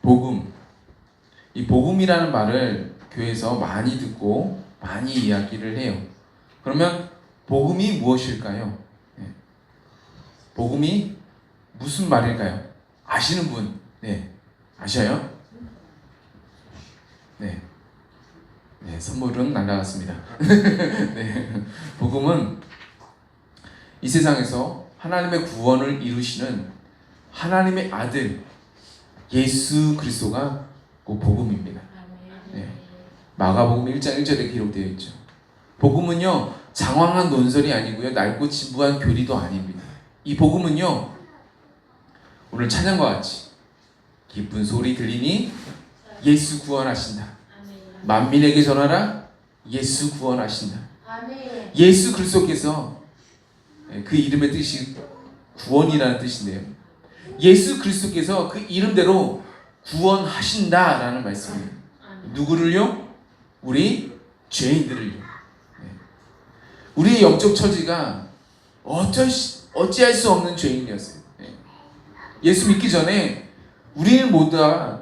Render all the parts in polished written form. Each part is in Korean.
복음. 이 복음이라는 말을 교회에서 많이 듣고 많이 이야기를 해요. 그러면 복음이 무엇일까요? 복음이 무슨 말일까요? 아시는 분? 네. 아셔요? 네. 네, 선물은 날라갔습니다. 네. 복음은 이 세상에서 하나님의 구원을 이루시는 하나님의 아들 예수 그리스도가 그 복음입니다. 네. 마가복음 1장 1절에 기록되어 있죠. 복음은요, 장황한 논설이 아니고요, 낡고 진부한 교리도 아닙니다. 이 복음은요, 오늘 찬양과 같이 기쁜 소리 들리니 예수 구원하신다. 만민에게 전하라. 예수 구원하신다. 예수 그리스도께서, 그 이름의 뜻이 구원이라는 뜻인데요, 예수 그리스도께서 그 이름대로 구원하신다라는 말씀이에요. 누구를요? 우리 죄인들을요. 우리의 영적 처지가 어찌할 수 없는 죄인이었어요. 예수 믿기 전에 우리는 모두 다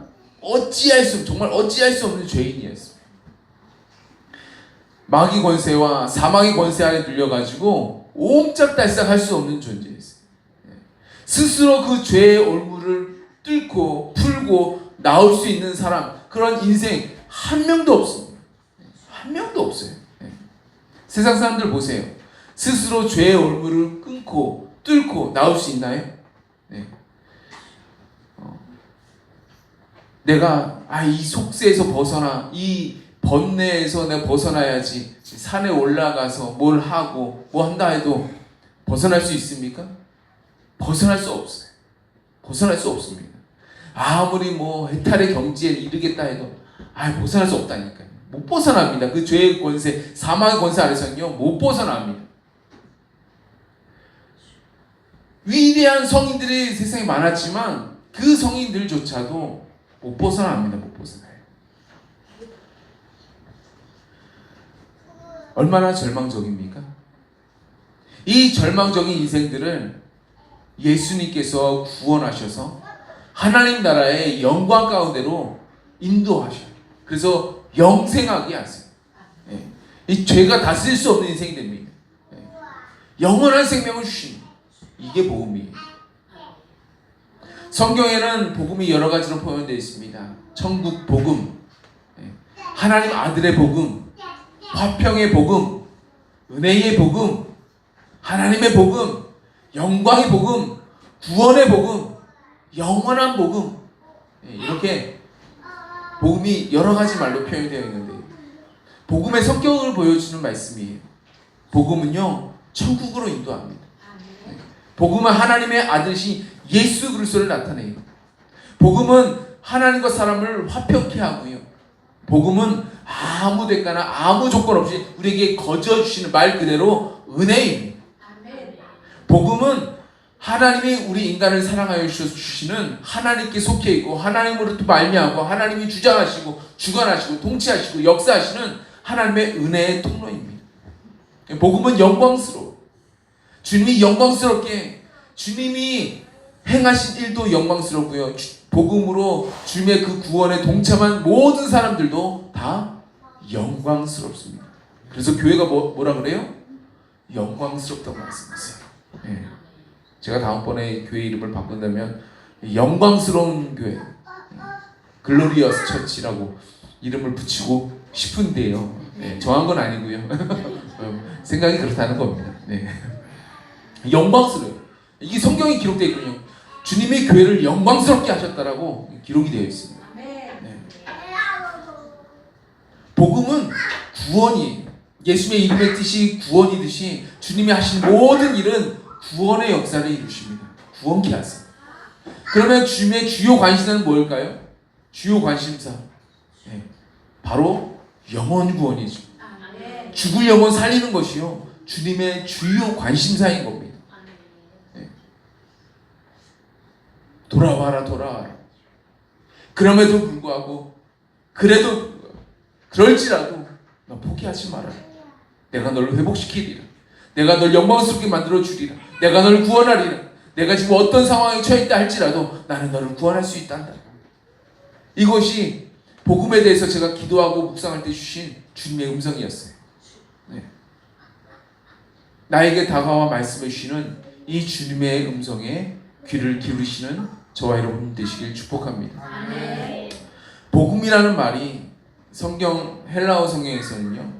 정말 어찌할 수 없는 죄인이었어요. 마귀 권세와 사망의 권세 아래 눌려가지고 옴짝달싹 할 수 없는 존재였어요. 스스로 그 죄의 올무를 뚫고 풀고 나올 수 있는 사람, 그런 인생 한 명도 없습니다. 한 명도 없어요. 세상 사람들 보세요. 스스로 죄의 올무를 끊고 뚫고 나올 수 있나요? 네. 내가 이 속세에서 벗어나, 이 번뇌에서 내가 벗어나야지, 산에 올라가서 뭘 하고 뭐 한다 해도 벗어날 수 있습니까? 벗어날 수 없어요. 벗어날 수 없습니다. 아무리 뭐 해탈의 경지에 이르겠다 해도 벗어날 수 없다니까요. 못 벗어납니다. 그 죄의 권세, 사망의 권세 아래서는요, 못 벗어납니다. 위대한 성인들이 세상에 많았지만 그 성인들조차도 못 벗어납니다. 못 벗어나요. 얼마나 절망적입니까? 이 절망적인 인생들을 예수님께서 구원하셔서 하나님 나라의 영광 가운데로 인도하셔요. 그래서 영생하게 하세요. 이 죄가 다스릴 수 없는 인생이 됩니다. 영원한 생명을 주십니다. 이게 복음이에요. 성경에는 복음이 여러 가지로 표현되어 있습니다. 천국 복음, 하나님 아들의 복음, 화평의 복음, 은혜의 복음, 하나님의 복음, 영광의 복음, 구원의 복음, 영원한 복음, 이렇게 복음이 여러 가지 말로 표현되어 있는데, 복음의 성격을 보여주는 말씀이에요. 복음은요, 천국으로 인도합니다. 복음은 하나님의 아들이신 예수 그리스도를 나타내요. 복음은 하나님과 사람을 화평케 하고요. 복음은 아무 대가나 아무 조건 없이 우리에게 거저 주시는 말 그대로 은혜입니다. 복음은 하나님이 우리 인간을 사랑하여 주시는 하나님께 속해 있고, 하나님으로부터 말미암고 하나님이 주장하시고 주관하시고 통치하시고 역사하시는 하나님의 은혜의 통로입니다. 복음은 영광스러워. 주님이 영광스럽게, 주님이 행하신 일도 영광스럽고요, 복음으로 주님의 그 구원에 동참한 모든 사람들도 다 영광스럽습니다. 그래서 교회가 뭐라 그래요? 영광스럽다고 말씀하세요. 제가 다음번에 교회 이름을 바꾼다면 영광스러운 교회, 글로리어스 처치라고 이름을 붙이고 싶은데요. 정한 건 아니고요. 생각이 그렇다는 겁니다. 영광스러워요. 이게 성경에 기록되어 있거든요. 주님의 교회를 영광스럽게 하셨다라고 기록이 되어 있습니다. 복음은 구원이에요. 예수님의 이름의 뜻이 구원이듯이 주님이 하신 모든 일은 구원의 역사를 이루십니다. 구원케 하세요. 그러면 주님의 주요 관심사는 뭘까요? 주요 관심사, 바로 영혼 구원이죠. 죽을 영혼 살리는 것이요, 주님의 주요 관심사인 겁니다. 돌아와라, 돌아와라. 그럼에도 불구하고, 그럴지라도 너 포기하지 마라. 내가 너를 회복시키리라. 내가 널 영광스럽게 만들어 주리라. 내가 너를 구원하리라. 내가 지금 어떤 상황에 처해 있다 할지라도 나는 너를 구원할 수 있단다. 이것이 복음에 대해서 제가 기도하고 묵상할 때 주신 주님의 음성이었어요. 네. 나에게 다가와 말씀해 주시는 이 주님의 음성에 귀를 기울이시는 저와 여러분 되시길 축복합니다. 아멘. 복음이라는 말이 성경 헬라어 성경에서는요,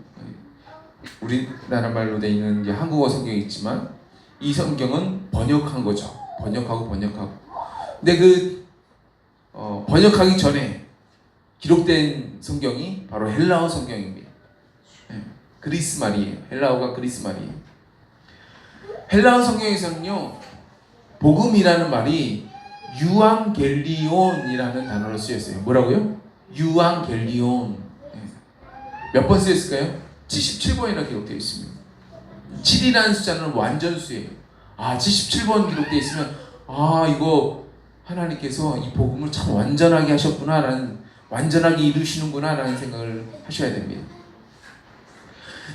우리나라 말로 되어 있는 게 한국어 성경이 있지만 이 성경은 번역한 거죠. 번역하고. 근데 그 번역하기 전에 기록된 성경이 바로 헬라어 성경입니다. 그리스 말이에요. 헬라어가 그리스 말이에요. 헬라어 성경에서는요, 복음이라는 말이 유앙겔리온이라는 단어로 쓰였어요. 뭐라고요? 유앙겔리온. 몇 번 쓰였을까요? 77번이나 기록되어 있습니다. 7이라는 숫자는 완전수예요. 77번 기록되어 있으면 이거 하나님께서 이 복음을 참 완전하게 하셨구나, 완전하게 이루시는구나 라는 생각을 하셔야 됩니다.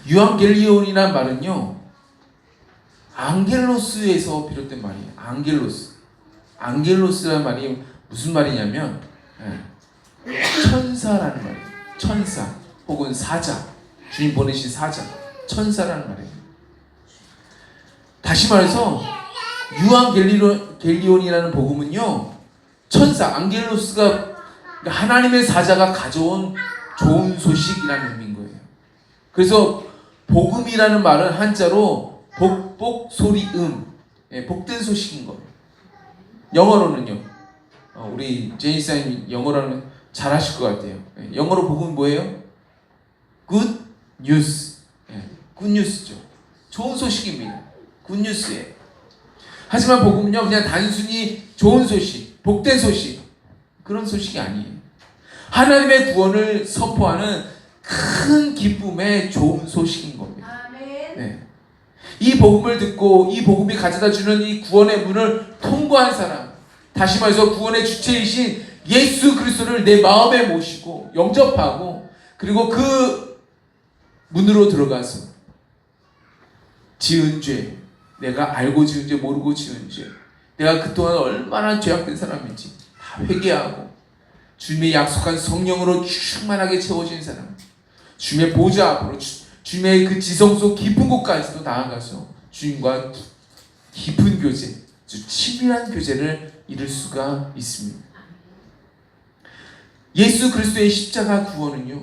유앙겔리온이라는 말은요, 앙겔로스에서 비롯된 말이에요. 앙겔로스라는 말이 무슨 말이냐면 천사라는 말이에요. 천사 혹은 사자, 주님 보내신 사자, 천사라는 말이에요. 다시 말해서 유앙겔리온이라는 복음은요, 천사, 앙겔로스가, 하나님의 사자가 가져온 좋은 소식이라는 의미인 거예요. 그래서 복음이라는 말은 한자로 복복 소리음, 복된 소식인 거예요. 영어로는요, 우리 제니사님 영어로는 잘 하실 것 같아요. 영어로 복음은 뭐예요? Good news. good news죠. 좋은 소식입니다. good news예요. 하지만 복음은요, 그냥 단순히 좋은 소식, 복된 소식, 그런 소식이 아니에요. 하나님의 구원을 선포하는 큰 기쁨의 좋은 소식인 겁니다. 네. 이 복음을 듣고 이 복음이 가져다 주는 이 구원의 문을 통과한 사람, 다시 말해서 구원의 주체이신 예수 그리스도를 내 마음에 모시고 영접하고, 그리고 그 문으로 들어가서 지은 죄, 내가 알고 지은 죄, 모르고 지은 죄, 내가 그동안 얼마나 죄악된 사람인지 다 회개하고 주님의 약속한 성령으로 충만하게 채워진 사람, 주님의 보좌 앞으로 주님의 그 지성 속 깊은 곳까지도 나아가서 주님과 깊은 교제, 친밀한 교제를 이룰 수가 있습니다. 예수 그리스도의 십자가 구원은요,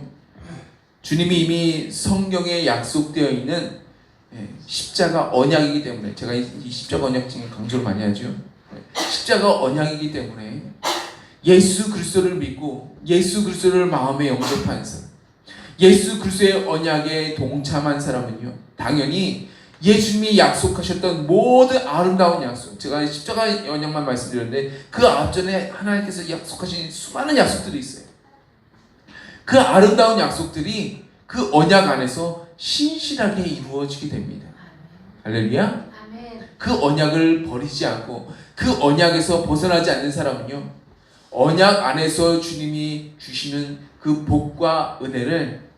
주님이 이미 성경에 약속되어 있는 십자가 언약이기 때문에, 제가 이 십자가 언약 중에 강조를 많이 하죠. 십자가 언약이기 때문에 예수 그리스도를 믿고 예수 그리스도를 마음에 영접한 사람, 예수 그리스도의 언약에 동참한 사람은요, 당연히 예수님이 약속하셨던 모든 아름다운 약속, 제가 십자가 언약만 말씀드렸는데 그 앞전에 하나님께서 약속하신 수많은 약속들이 있어요. 그 아름다운 약속들이 그 언약 안에서 신실하게 이루어지게 됩니다. 할렐루야. 그 언약을 버리지 않고 그 언약에서 벗어나지 않는 사람은요, 언약 안에서 주님이 주시는 그 복과 은혜를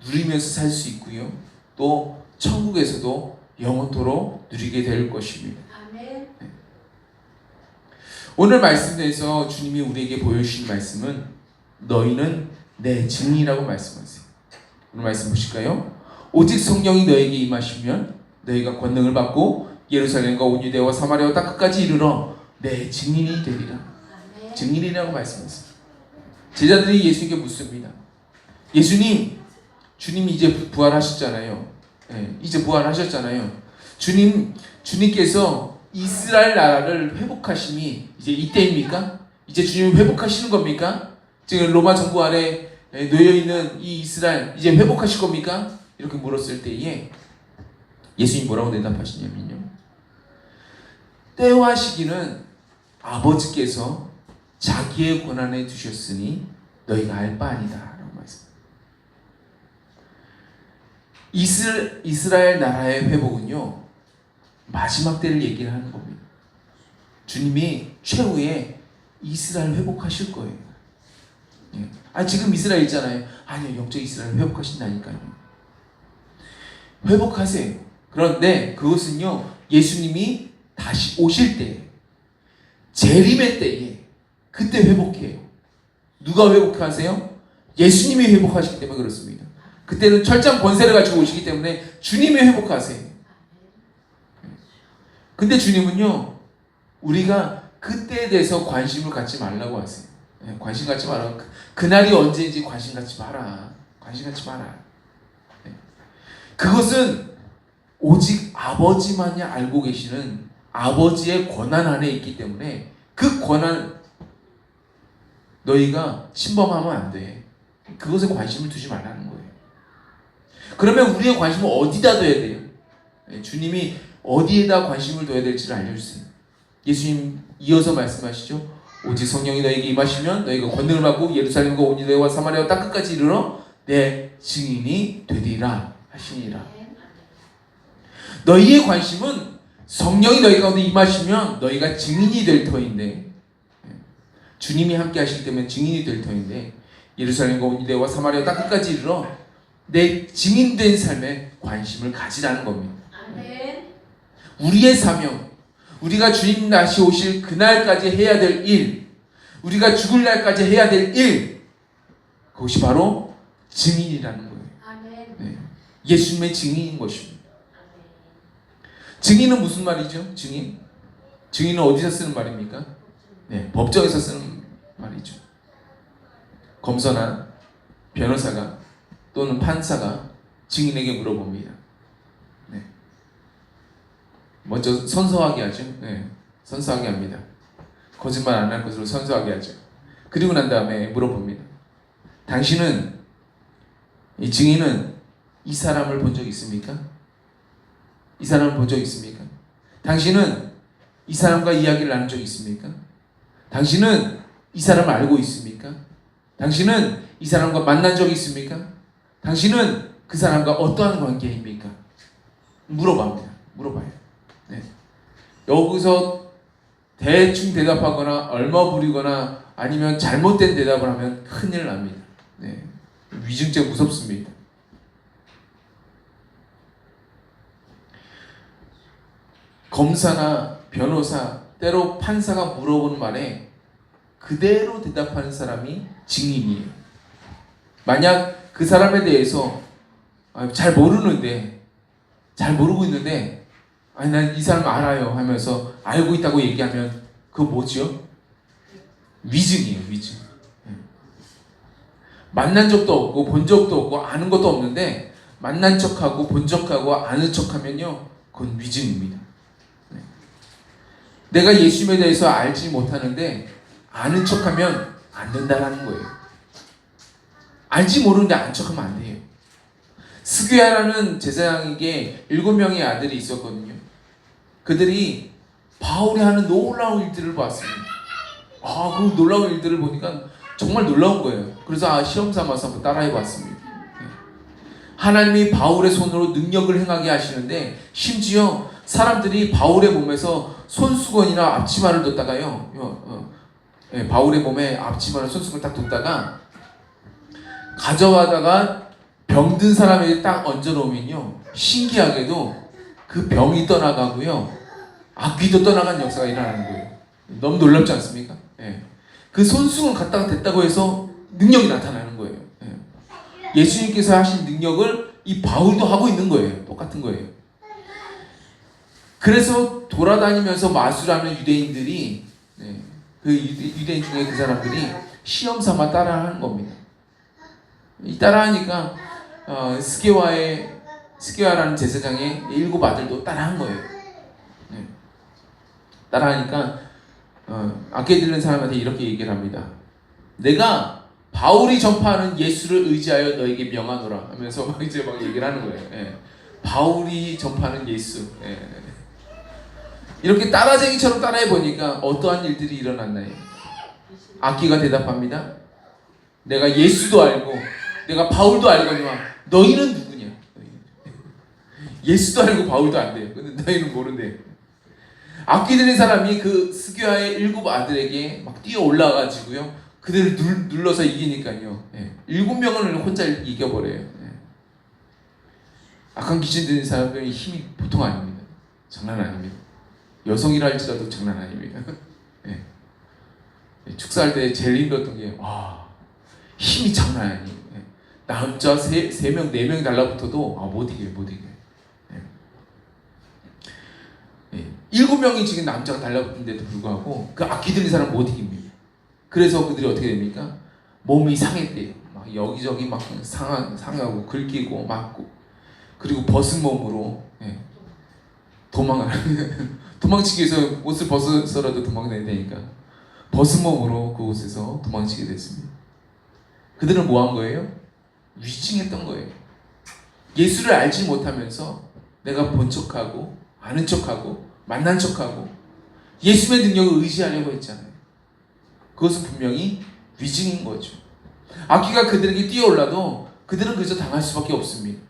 누리면서 살 수 있고요, 또 천국에서도 영원토록 누리게 될 것입니다. 아멘. 오늘 말씀에서 주님이 우리에게 보여주신 말씀은 너희는 내 증인이라고 말씀하세요. 오늘 말씀 보실까요? 오직 성령이 너에게 임하시면 너희가 권능을 받고 예루살렘과 온 유대와 사마리아와 땅 끝까지 이르러 내 증인이 되리라. 아멘. 증인이라고 말씀하세요. 제자들이 예수님께 묻습니다. 예수님, 주님이 이제 부활하셨잖아요. 이제 부활하셨잖아요. 주님께서 이스라엘 나라를 회복하심이 이제 이때입니까? 이제 주님이 회복하시는 겁니까? 지금 로마 정부 아래 놓여있는 이 이스라엘 이제 회복하실 겁니까? 이렇게 물었을 때에 예수님이 뭐라고 대답하시냐면요, 때와 시기는 아버지께서 자기의 권한에 두셨으니 너희가 알 바 아니다 라고 말씀합니다. 이스라엘 나라의 회복은요, 마지막 때를 얘기를 하는 겁니다. 주님이 최후에 이스라엘 회복하실 거예요. 지금 이스라엘 있잖아요. 아니요, 영적 이스라엘 회복하신다니까요. 회복하세요. 그런데 그것은요, 예수님이 다시 오실 때, 재림의 때에 그때 회복해요. 누가 회복하세요? 예수님이 회복하시기 때문에 그렇습니다. 그때는 철저한 권세를 가지고 오시기 때문에 주님이 회복하세요. 근데 주님은요, 우리가 그때에 대해서 관심을 갖지 말라고 하세요. 관심 갖지 마라. 그날이 언제인지 관심 갖지 마라. 관심 갖지 마라. 그것은 오직 아버지만이 알고 계시는 아버지의 권한 안에 있기 때문에 그 권한 너희가 침범하면 안 돼. 그것에 관심을 두지 말라는 거예요. 그러면 우리의 관심을 어디다 둬야 돼요? 주님이 어디에다 관심을 둬야 될지를 알려주세요. 예수님 이어서 말씀하시죠. 오직 성령이 너에게 임하시면 너희가 권능을 받고 예루살렘과 온 유대와 사마리아와 땅 끝까지 이르러 내 증인이 되리라 하시니라. 너희의 관심은 성령이 너희 가운데 임하시면 너희가 증인이 될 터인데, 주님이 함께 하시기 때문에 증인이 될 터인데, 예루살렘과 온 유대와 사마리아 땅 끝까지 이르러 내 증인된 삶에 관심을 가지라는 겁니다. 우리의 사명, 우리가 주님 다시 오실 그날까지 해야 될 일, 우리가 죽을 날까지 해야 될 일, 그것이 바로 증인이라는 거예요. 네. 예수님의 증인인 것입니다. 증인은 무슨 말이죠? 증인? 증인은 어디서 쓰는 말입니까? 네, 법정에서 쓰는 말이죠. 검사나 변호사가 또는 판사가 증인에게 물어봅니다. 네. 먼저 선서하게 하죠. 네, 선서하게 합니다. 거짓말 안 할 것으로 선서하게 하죠. 그리고 난 다음에 물어봅니다. 당신은, 이 증인은 이 사람을 본 적 있습니까? 이 사람을 본 적 있습니까? 당신은 이 사람과 이야기를 나눈 적 있습니까? 당신은 이 사람을 알고 있습니까? 당신은 이 사람과 만난 적이 있습니까? 당신은 그 사람과 어떠한 관계입니까? 물어봅니다. 물어봐요. 네. 여기서 대충 대답하거나 얼마 부리거나 아니면 잘못된 대답을 하면 큰일 납니다. 네. 위증죄 무섭습니다. 검사나 변호사, 때로 판사가 물어보는 말에 그대로 대답하는 사람이 증인이에요. 만약 그 사람에 대해서 잘 모르고 있는데 아니 난 이 사람 알아요 하면서 알고 있다고 얘기하면 그거 뭐죠? 위증이에요. 위증. 만난 적도 없고 본 적도 없고 아는 것도 없는데 만난 척하고 본 척하고 아는 척하면요, 그건 위증입니다. 내가 예수님에 대해서 알지 못하는데 아는 척하면 안 된다는 거예요. 알지 모르는데 아는 척하면 안 돼요. 스귀야라는 제사장에게 7명의 아들이 있었거든요. 그들이 바울이 하는 놀라운 일들을 봤습니다. 그 놀라운 일들을 보니까 정말 놀라운 거예요. 그래서 시험 삼아서 한번 따라해 봤습니다. 하나님이 바울의 손으로 능력을 행하게 하시는데 심지어 사람들이 바울의 몸에서 손수건이나 앞치마를 뒀다가요, 바울의 몸에 앞치마나 손수건을 딱 뒀다가 가져가다가 병든 사람에게 딱 얹어놓으면요, 신기하게도 그 병이 떠나가고요, 악귀도 떠나간 역사가 일어나는 거예요. 너무 놀랍지 않습니까? 그 손수건 갖다가 댔다고 해서 능력이 나타나는 거예요. 예수님께서 하신 능력을 이 바울도 하고 있는 거예요. 똑같은 거예요. 그래서 돌아다니면서 마술하는 유대인들이, 그 유대인 중에 그 사람들이 시험 삼아 따라하는 겁니다. 이 따라하니까 스게와라는 제사장의 7 아들도 따라한 거예요. 따라하니까 악기 들린 사람한테 이렇게 얘기를 합니다. 내가 바울이 전파하는 예수를 의지하여 너에게 명하노라 하면서 막 이제 막 얘기를 하는 거예요. 바울이 전파하는 예수. 이렇게 따라쟁이처럼 따라해 보니까 어떠한 일들이 일어났나요? 악기가 대답합니다. 내가 예수도 알고 내가 바울도 알거니와 너희는 누구냐? 예수도 알고 바울도 안 돼요. 근데 너희는 모른대. 악기 들린 사람이 그 스귀야의 7 아들에게 막 뛰어 올라가지고요, 그들을 눌러서 이기니까요, 7명을 혼자 이겨버려요. 악한 귀신 들린 사람들의 힘이 보통 아닙니다. 장난 아닙니다. 여성이라 할지라도 장난 아닙니다. 축사할 때 제일 힘들었던 게, 힘이 장난 아니에요. 남자 3명, 4명 달라붙어도 못 이겨요, 못 이겨요. 7명이 지금 남자가 달라붙는데도 불구하고 그 악기 들린 사람 못 이깁니다. 그래서 그들이 어떻게 됩니까? 몸이 상했대요. 막 여기저기 막 상하고 긁히고 맞고, 그리고 벗은 몸으로 도망치기 위해서 옷을 벗어서라도 도망다녀야 되니까 벗은 몸으로 그곳에서 도망치게 됐습니다. 그들은 뭐 한 거예요? 위증했던 거예요. 예수를 알지 못하면서 내가 본 척하고 아는 척하고 만난 척하고 예수의 능력을 의지하려고 했잖아요. 그것은 분명히 위증인 거죠. 악기가 그들에게 뛰어올라도 그들은 그저 당할 수밖에 없습니다.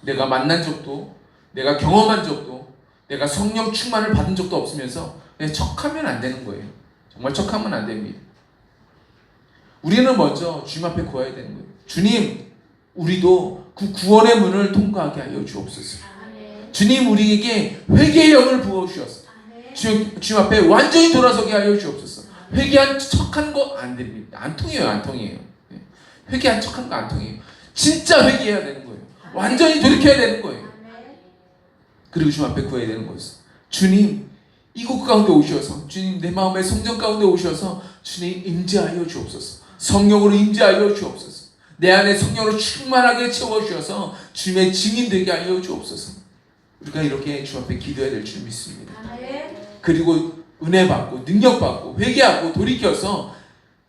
내가 만난 적도, 내가 경험한 적도, 내가 성령 충만을 받은 적도 없으면서 척하면 안 되는 거예요. 정말 척하면 안 됩니다. 우리는 먼저 주님 앞에 구해야 되는 거예요. 주님, 우리도 그 구원의 문을 통과하게 하여 주옵소서. 주님, 우리에게 회개의 영을 부어주셔서 주님 앞에 완전히 돌아서게 하여 주옵소서. 회개한 척한 거 안 됩니다. 안 통해요, 안 통해요. 회개한 척한 거 안 통해요. 진짜 회개해야 되는 거예요. 완전히 돌이켜야 되는 거예요. 그리고 주님 앞에 구해야 되는 거예요. 주님, 이곳 가운데 오셔서, 주님 내 마음의 성전 가운데 오셔서 주님 임재하여 주옵소서. 성령으로 임재하여 주옵소서. 내 안에 성령으로 충만하게 채워주셔서 주님의 증인 되게 하여 주옵소서. 우리가 이렇게 주 앞에 기도해야 될 줄 믿습니다. 그리고 은혜 받고 능력 받고 회개하고 돌이켜서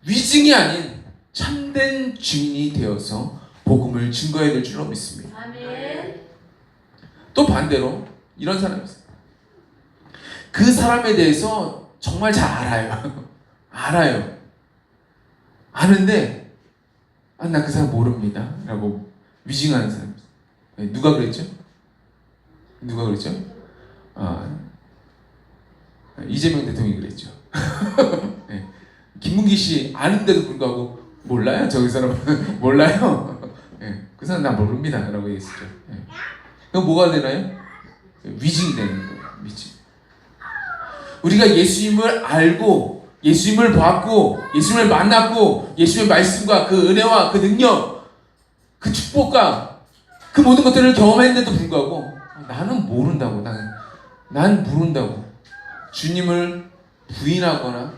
위증이 아닌 참된 증인이 되어서 복음을 증거해야 될 줄로 믿습니다. 또 반대로 이런 사람이 있어요. 그 사람에 대해서 정말 잘 알아요. 알아요. 아는데 나 그 사람 모릅니다 라고 위증하는 사람이 있어요. 누가 그랬죠? 누가 그랬죠? 이재명 대통령이 그랬죠. 네. 김문기 씨 아는데도 불구하고 몰라요? 저기 사람 몰라요? 네. 그 사람 나 모릅니다 라고 얘기했죠. 네. 그럼 뭐가 되나요? 위증이 되는 거예요. 위증. 우리가 예수님을 알고 예수님을 받고 예수님을 만났고 예수님의 말씀과 그 은혜와 그 능력, 그 축복과 그 모든 것들을 경험했는데도 불구하고 나는 모른다고, 난 모른다고 주님을 부인하거나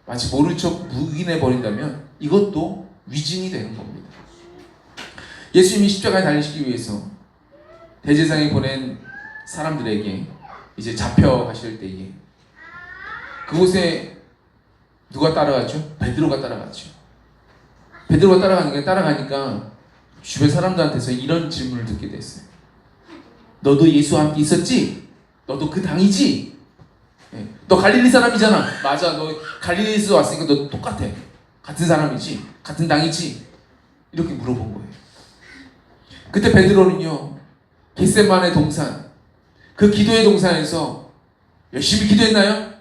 마치 모른 척 묵인해 버린다면 이것도 위증이 되는 겁니다. 예수님이 십자가에 달리시기 위해서 대제사장이 보낸 사람들에게 이제 잡혀가실 때에 그곳에 누가 따라갔죠? 베드로가 따라갔죠. 베드로가 따라가니까 주변 사람들한테서 이런 질문을 듣게 됐어요. 너도 예수와 함께 있었지? 너도 그 당이지? 너 갈릴리 사람이잖아. 맞아, 너 갈릴리에서 왔으니까 너 똑같아. 같은 사람이지? 같은 당이지? 이렇게 물어본 거예요. 그때 베드로는요, 겟세마네 동산, 그 기도의 동산에서 열심히 기도했나요?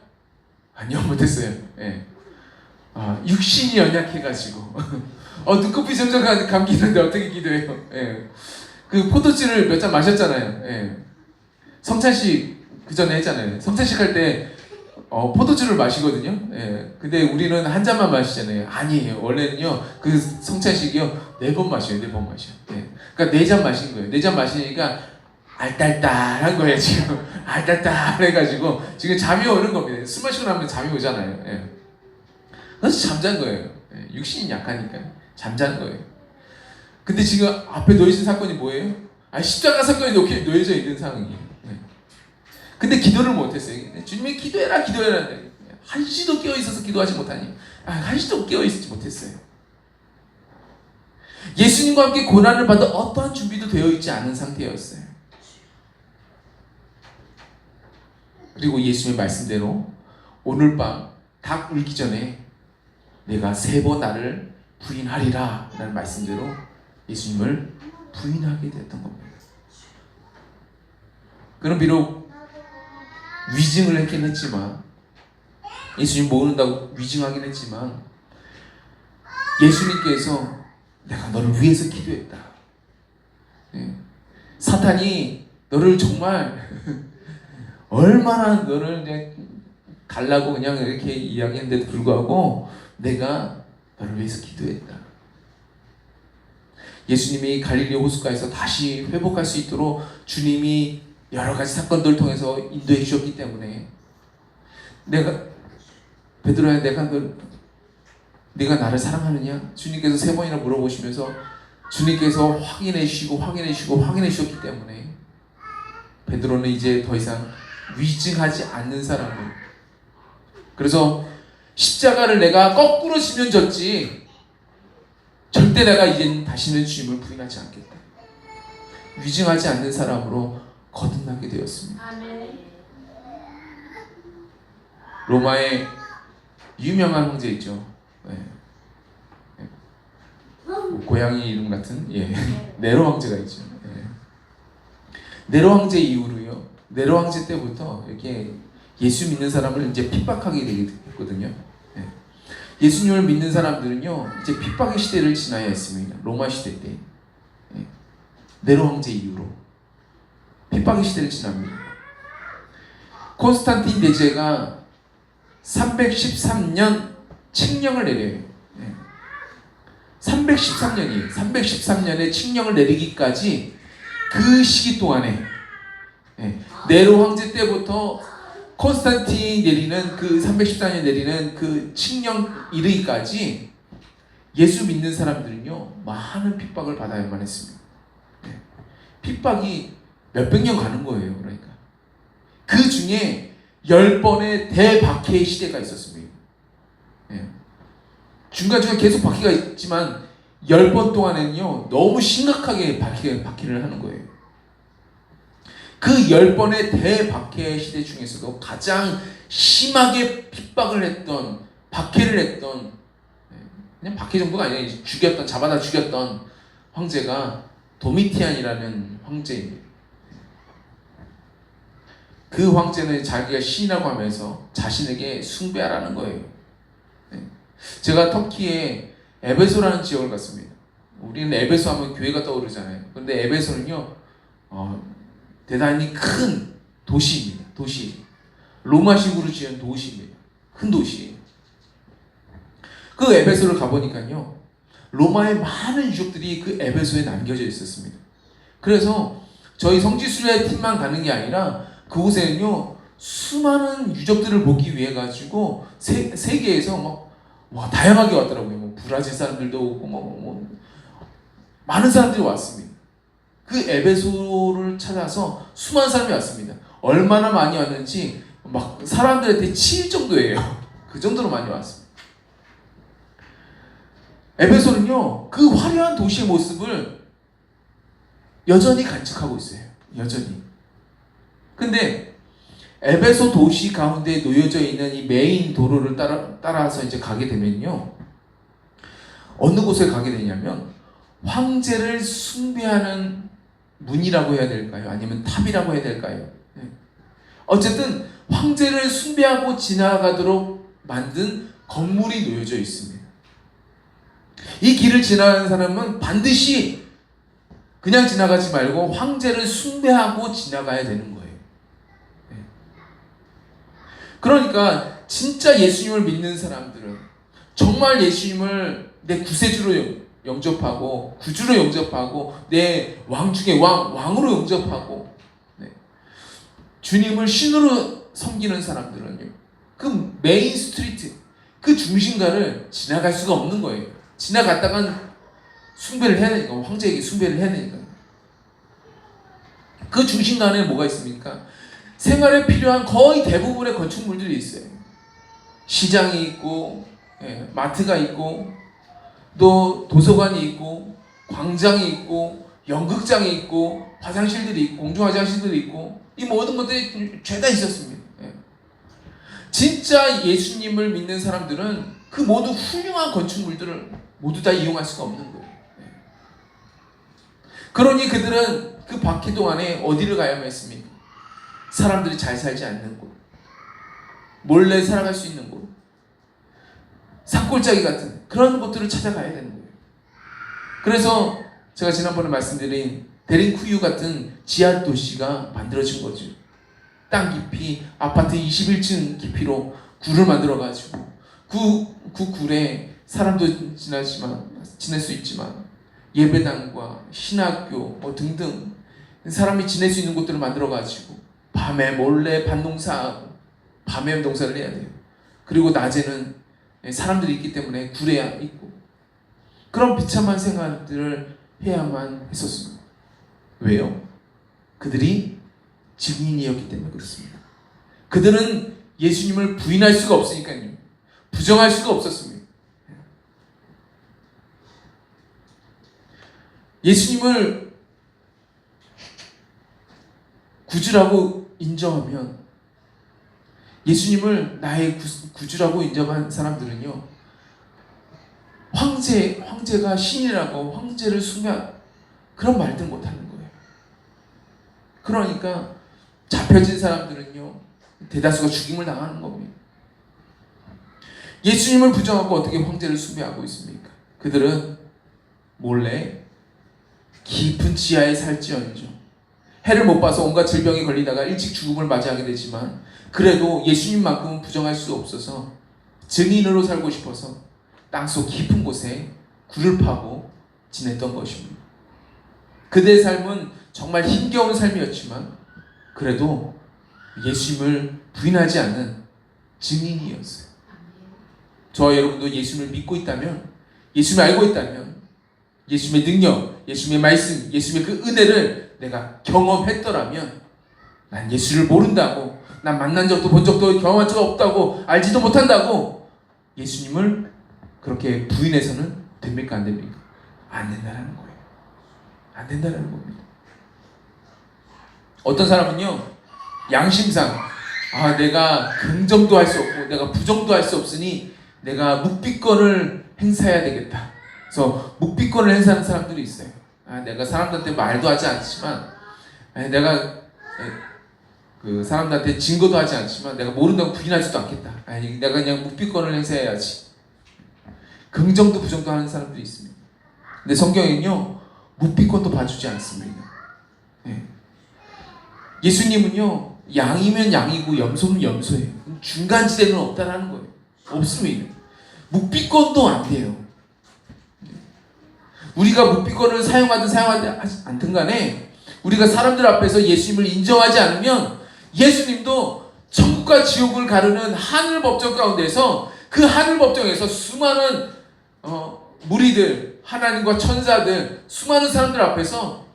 아니요, 못했어요. 육신이 연약해가지고 눈꺼풀이 점점 감기는데 어떻게 기도해요? 그 포도주를 몇 잔 마셨잖아요. 성찬식 그 전에 했잖아요. 성찬식 할 때 포도주를 마시거든요. 근데 우리는 한 잔만 마시잖아요. 아니에요. 원래는요 그 성찬식이요 4번 마셔요. 4번 마셔. 그러니까 4잔 마신 거예요. 4잔 마시니까 알딸딸한 거예요 지금. 알딸딸해가지고 지금 잠이 오는 겁니다. 술 마시고 나면 잠이 오잖아요. 그래서 잠잔 거예요. 육신이 약하니까 잠잔 거예요. 근데 지금 앞에 놓여진 사건이 뭐예요? 십자가 사건이 놓여져 있는 상황이에요. 근데 기도를 못했어요. 주님이 기도해라 기도해라. 한시도 깨어있어서 기도하지 못하니 한시도 깨어있지 못했어요. 예수님과 함께 고난을 받을 어떠한 준비도 되어 있지 않은 상태였어요. 그리고 예수님의 말씀대로 오늘 밤 닭 울기 전에 내가 3번 나를 부인하리라 라는 말씀대로 예수님을 부인하게 됐던 겁니다. 그럼 비록 위증을 했긴 했지만 예수님 모른다고 위증하긴 했지만 예수님께서 내가 너를 위해서 기도했다. 사탄이 너를 정말 얼마나 너를 달라고 그냥 이렇게 이야기했는데도 불구하고 내가 너를 위해서 기도했다. 예수님이 갈릴리 호숫가에서 다시 회복할 수 있도록 주님이 여러 가지 사건들을 통해서 인도해 주셨기 때문에 베드로야 네가 나를 사랑하느냐? 주님께서 3번이나 물어보시면서 주님께서 확인해 주셨기 때문에 베드로는 이제 더 이상 위증하지 않는 사람을, 그래서 십자가를 내가 거꾸로 지면 졌지 절대 내가 이젠 다시는 주님을 부인하지 않겠다. 위증하지 않는 사람으로 거듭나게 되었습니다. 로마의 유명한 황제 있죠. 고양이 이름 같은 네로 황제가 있죠. 네로 황제 이후로요. 네로 황제 때부터 이렇게 예수 믿는 사람을 이제 핍박하게 되거든요. 예수님을 믿는 사람들은요 이제 핍박의 시대를 지나야 했습니다. 로마 시대 때 네로 황제 이후로 핍박의 시대를 지납니다. 콘스탄틴 대제가 313년 칙령을 내려요. 313년이에요. 313년에 칙령을 내리기까지 그 시기 동안에 네로 황제 때부터 콘스탄틴이 내리는 그 314년 내리는 그 칙령 이르기까지 예수 믿는 사람들은요 많은 핍박을 받아야만 했습니다. 핍박이 몇백 년 가는 거예요. 그러니까 그 중에 10번의 대박해의 시대가 있었습니다. 중간중간 계속 박해가 있지만 10번 동안에는요 너무 심각하게 박해를 하는 거예요. 그 10번의 대박해 시대 중에서도 가장 심하게 핍박을 했던, 박해를 했던, 그냥 박해 정도가 아니라 잡아다 죽였던 황제가 도미티안이라는 황제입니다. 그 황제는 자기가 신이라고 하면서 자신에게 숭배하라는 거예요. 제가 터키에 에베소라는 지역을 갔습니다. 우리는 에베소 하면 교회가 떠오르잖아요. 그런데 에베소는요 대단히 큰 도시입니다. 도시. 로마식으로 지은 도시입니다. 큰 도시예요. 그 에베소를 가보니까요 로마의 많은 유적들이 그 에베소에 남겨져 있었습니다. 그래서 저희 성지순례 팀만 가는 게 아니라 그곳에는요 수많은 유적들을 보기 위해 가지고 세계에서 다양하게 왔더라고요. 브라질 사람들도 오고 많은 사람들이 왔습니다. 그 에베소를 찾아서 수많은 사람이 왔습니다. 얼마나 많이 왔는지 막 사람들한테 치일 정도예요. 그 정도로 많이 왔습니다. 에베소는요 그 화려한 도시의 모습을 여전히 간직하고 있어요. 여전히. 근데 에베소 도시 가운데 놓여져 있는 이 메인 도로를 따라서 이제 가게 되면요 어느 곳에 가게 되냐면 황제를 숭배하는 문이라고 해야 될까요? 아니면 탑이라고 해야 될까요? 어쨌든 황제를 숭배하고 지나가도록 만든 건물이 놓여져 있습니다. 이 길을 지나가는 사람은 반드시 그냥 지나가지 말고 황제를 숭배하고 지나가야 되는 거예요. 그러니까 진짜 예수님을 믿는 사람들은 정말 예수님을 내 구세주로 영접하고 구주로 영접하고 내 왕 중에 왕으로 영접하고 주님을 신으로 섬기는 사람들은요 그 메인 스트리트 그 중심가를 지나갈 수가 없는 거예요. 지나갔다간 숭배를 해야 되니까 황제에게 숭배를 해야 되니까. 그 중심가에 뭐가 있습니까? 생활에 필요한 거의 대부분의 건축물들이 있어요. 시장이 있고 마트가 있고 또 도서관이 있고 광장이 있고 연극장이 있고 화장실들이 있고 공중화장실들이 있고 이 모든 것들이 죄다 있었습니다. 진짜 예수님을 믿는 사람들은 그 모두 훌륭한 건축물들을 모두 다 이용할 수가 없는 거예요. 그러니 그들은 그 박해 동안에 어디를 가야만 했습니까? 사람들이 잘 살지 않는 곳, 몰래 살아갈 수 있는 곳, 산골짜기 같은 그런 곳들을 찾아가야 되는 거예요. 그래서 제가 지난번에 말씀드린 데린쿠유 같은 지하 도시가 만들어진 거죠. 땅 깊이 아파트 21층 깊이로 굴을 만들어가지고 그 굴에 사람도 지낼 수 있지만 예배당과 신학교 뭐 등등 사람이 지낼 수 있는 곳들을 만들어 가지고 밤에 몰래 반농사하고 밤에 농사를 해야 돼요. 그리고 낮에는 사람들이 있기 때문에 굴에 있고 그런 비참한 생활들을 해야만 했었습니다. 왜요? 그들이 증인이었기 때문에 그렇습니다. 그들은 예수님을 부인할 수가 없으니까요. 부정할 수가 없었습니다. 예수님을 구주라고 인정하면, 예수님을 나의 구주라고 인정한 사람들은요, 황제가 신이라고 황제를 숭배한 그런 말들 못하는 거예요. 그러니까 잡혀진 사람들은요, 대다수가 죽임을 당하는 겁니다. 예수님을 부정하고 어떻게 황제를 숭배하고 있습니까? 그들은 몰래 깊은 지하에 살지언정 해를 못 봐서 온갖 질병에 걸리다가 일찍 죽음을 맞이하게 되지만 그래도 예수님만큼은 부정할 수 없어서 증인으로 살고 싶어서 땅속 깊은 곳에 굴을 파고 지냈던 것입니다. 그들의 삶은 정말 힘겨운 삶이었지만 그래도 예수님을 부인하지 않는 증인이었어요. 저와 여러분도 예수님을 믿고 있다면, 예수님을 알고 있다면 예수님의 능력, 예수님의 말씀, 예수님의 그 은혜를 내가 경험했더라면 난 예수를 모른다고, 난 만난 적도 본 적도 경험한 적 없다고, 알지도 못한다고 예수님을 그렇게 부인해서는 됩니까? 안 됩니까? 안 된다는 거예요. 안 된다는 겁니다. 어떤 사람은요, 양심상 내가 긍정도 할 수 없고 내가 부정도 할 수 없으니 내가 묵비권을 행사해야 되겠다. 그래서 묵비권을 행사하는 사람들이 있어요. 내가 사람들한테 말도 하지 않지만, 내가 그 사람들한테 증거도 하지 않지만 내가 모른다고 부인하지도 않겠다. 내가 그냥 묵비권을 행사해야지. 긍정도 부정도 하는 사람들이 있습니다. 근데 성경에는요, 묵비권도 봐주지 않습니다. 예수님은요, 양이면 양이고 염소면 염소예요. 중간지대는 없다라는 거예요. 없습니다. 묵비권도 안 돼요. 우리가 묵비권을 사용하든 사용하지 않든 간에 우리가 사람들 앞에서 예수님을 인정하지 않으면 예수님도 천국과 지옥을 가르는 하늘 법정 가운데서, 그 하늘 법정에서 수많은 무리들, 하나님과 천사들, 수많은 사람들 앞에서,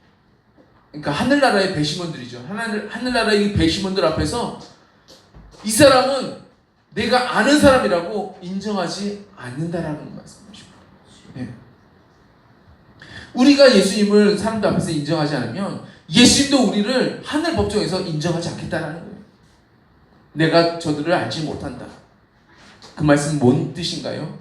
그러니까 하늘나라의 배심원들이죠. 하늘나라의 배심원들 앞에서 이 사람은 내가 아는 사람이라고 인정하지 않는다라는 말씀이죠. 네. 우리가 예수님을 사람들 앞에서 인정하지 않으면 예수님도 우리를 하늘 법정에서 인정하지 않겠다라는 거예요. 내가 저들을 알지 못한다. 그 말씀은 뭔 뜻인가요?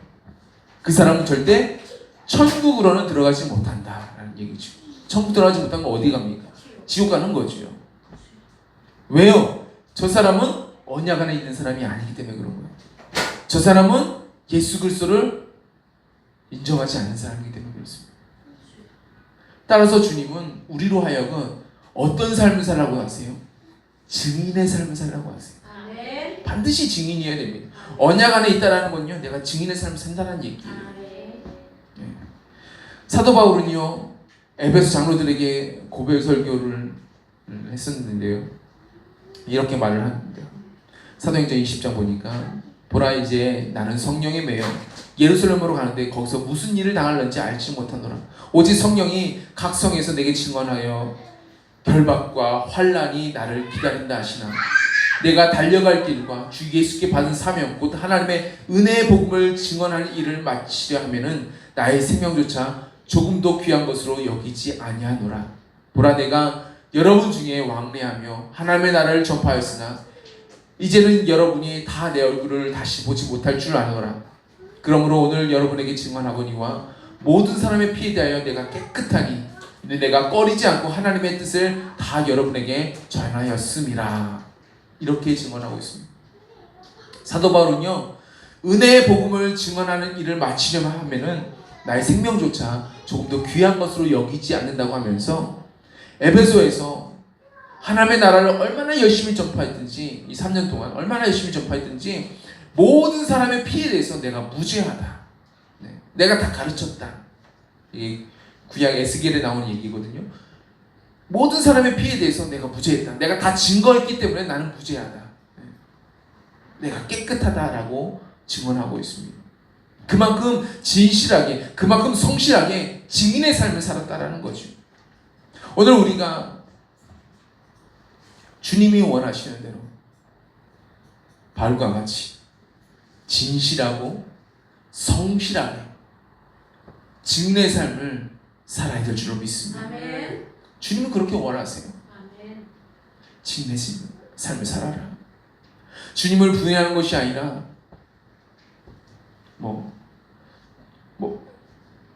그 사람은 절대 천국으로는 들어가지 못한다라는 얘기죠. 천국 들어가지 못한 건 어디 갑니까? 지옥 가는 거죠. 왜요? 저 사람은 언약 안에 있는 사람이 아니기 때문에 그런 거예요. 저 사람은 예수 그리스도를 인정하지 않는 사람이기 때문에 그렇습니다. 따라서 주님은 우리로 하여금 어떤 삶을 살라고 하세요? 증인의 삶을 살라고 하세요. 반드시 증인이어야 됩니다. 언약 안에 있다라는 건요, 내가 증인의 삶을 산다는 얘기예요. 네. 사도 바울은요, 에베소 장로들에게 고백 설교를 했었는데요, 이렇게 말을 합니다. 사도행전 20장 보니까, 보라 이제 나는 성령에 매여 예루살렘으로 가는데 거기서 무슨 일을 당할는지 알지 못하노라. 오직 성령이 각 성에서 내게 증언하여 결박과 환난이 나를 기다린다 하시나, 내가 달려갈 길과 주 예수께 받은 사명 곧 하나님의 은혜의 복음을 증언할 일을 마치려 하면은 나의 생명조차 조금도 귀한 것으로 여기지 아니하노라. 보라 내가 여러분 중에 왕래하며 하나님의 나라를 전파하였으나 이제는 여러분이 다 내 얼굴을 다시 보지 못할 줄 아노라. 그러므로 오늘 여러분에게 증언하거니와 모든 사람의 피에 대하여 내가 깨끗하니 내가 꺼리지 않고 하나님의 뜻을 다 여러분에게 전하였음이라. 이렇게 증언하고 있습니다. 사도 바울은요, 은혜의 복음을 증언하는 일을 마치려면 하면은 나의 생명조차 조금도 귀한 것으로 여기지 않는다고 하면서 에베소에서 하나님의 나라를 얼마나 열심히 전파했든지, 이 3년 동안 얼마나 열심히 전파했든지 모든 사람의 피에 대해서 내가 무죄하다. 네. 내가 다 가르쳤다. 이 구약 에스겔에 나오는 얘기거든요. 모든 사람의 피해에 대해서 내가 무죄했다. 내가 다 증거했기 때문에 나는 무죄하다. 내가 깨끗하다라고 증언하고 있습니다. 그만큼 진실하게, 그만큼 성실하게 증인의 삶을 살았다라는 거죠. 오늘 우리가 주님이 원하시는 대로 바울과 같이 진실하고 성실하게 증인의 삶을 살아야 될 줄로 믿습니다. 아멘. 주님은 그렇게 원하세요. 아멘. 증인의 삶을 살아라. 주님을 부인하는 것이 아니라